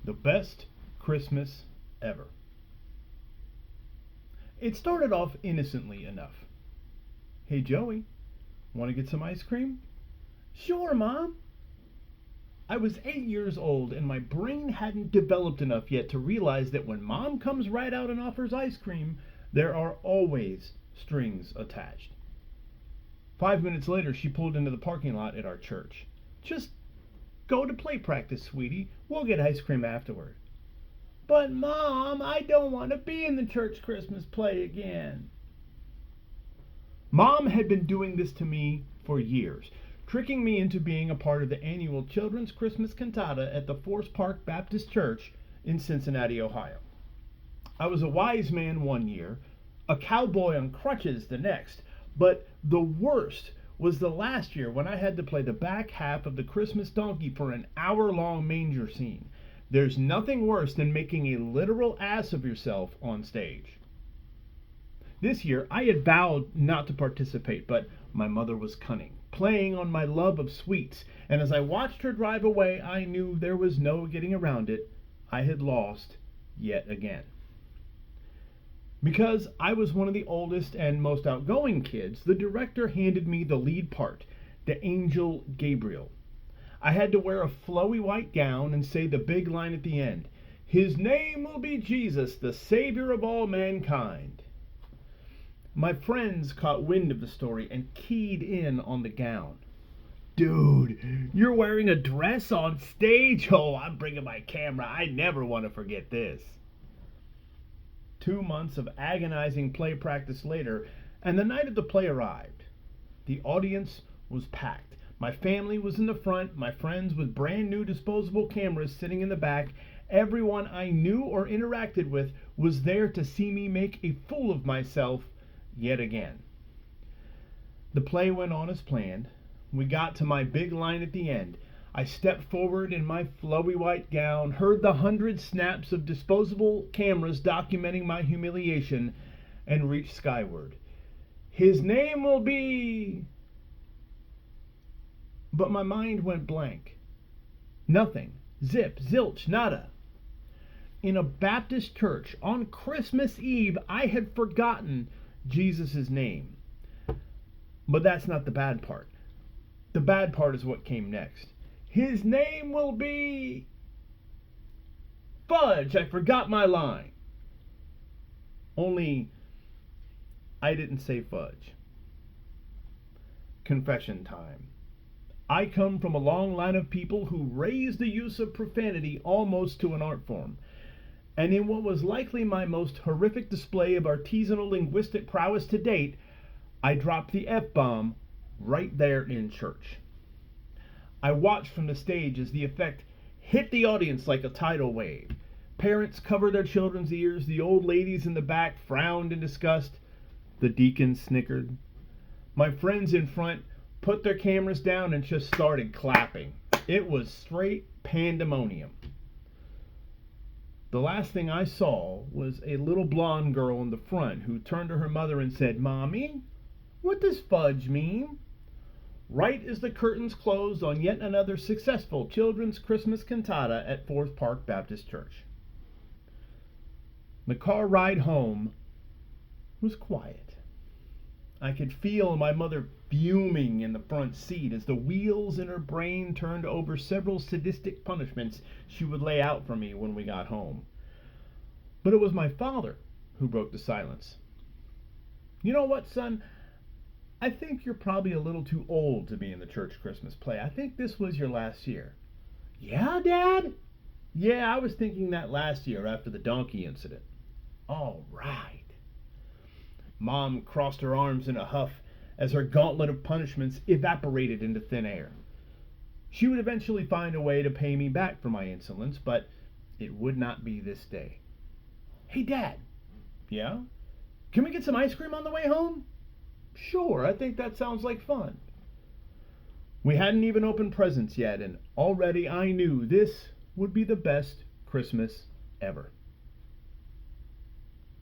The best Christmas ever. It started off innocently enough. Hey, Joey, want to get some ice cream? Sure, Mom. I was 8 years old and my brain hadn't developed enough yet to realize that when Mom comes right out and offers ice cream, there are always strings attached. 5 minutes later, she pulled into the parking lot at our church. Just go to play practice, sweetie. We'll get ice cream afterward. But Mom, I don't want to be in the church Christmas play again. Mom had been doing this to me for years, tricking me into being a part of the annual Children's Christmas Cantata at the Forest Park Baptist Church in Cincinnati, Ohio. I was a wise man one year, a cowboy on crutches the next, but the worst was the last year when I had to play the back half of the Christmas donkey for an hour-long manger scene. There's nothing worse than making a literal ass of yourself on stage. This year, I had vowed not to participate, but my mother was cunning, playing on my love of sweets, and as I watched her drive away, I knew there was no getting around it. I had lost yet again. Because I was one of the oldest and most outgoing kids, the director handed me the lead part, the angel Gabriel. I had to wear a flowy white gown and say the big line at the end, "His name will be Jesus, the Savior of all mankind." My friends caught wind of the story and keyed in on the gown. "Dude, you're wearing a dress on stage? Oh, I'm bringing my camera. I never want to forget this." 2 months of agonizing play practice later, and the night of the play arrived. The audience was packed. My family was in the front, my friends with brand new disposable cameras sitting in the back. Everyone I knew or interacted with was there to see me make a fool of myself yet again. The play went on as planned. We got to my big line at the end. I stepped forward in my flowy white gown, heard the 100 snaps of disposable cameras documenting my humiliation, and reached skyward. "His name will be..." But my mind went blank. Nothing. Zip, zilch, nada. In a Baptist church on Christmas Eve, I had forgotten Jesus' name. But that's not the bad part. The bad part is what came next. "His name will be..." Fudge, I forgot my line. Only, I didn't say fudge. Confession time. I come from a long line of people who raised the use of profanity almost to an art form. And in what was likely my most horrific display of artisanal linguistic prowess to date, I dropped the F-bomb right there in church. I watched from the stage as the effect hit the audience like a tidal wave. Parents covered their children's ears, the old ladies in the back frowned in disgust, the deacons snickered. My friends in front put their cameras down and just started clapping. It was straight pandemonium. The last thing I saw was a little blonde girl in the front who turned to her mother and said, "Mommy, what does fudge mean?" Right as the curtains closed on yet another successful children's Christmas cantata at Forest Park Baptist Church. The car ride home was quiet. I could feel my mother fuming in the front seat as the wheels in her brain turned over several sadistic punishments she would lay out for me when we got home. But it was my father who broke the silence. "You know what, son? I think you're probably a little too old to be in the church Christmas play. I think this was your last year." "Yeah, Dad?" "Yeah, I was thinking that last year after the donkey incident." "All right." Mom crossed her arms in a huff as her gauntlet of punishments evaporated into thin air. She would eventually find a way to pay me back for my insolence, but it would not be this day. "Hey, Dad." "Yeah?" "Can we get some ice cream on the way home?" "Sure, I think that sounds like fun." We hadn't even opened presents yet, and already I knew this would be the best Christmas ever.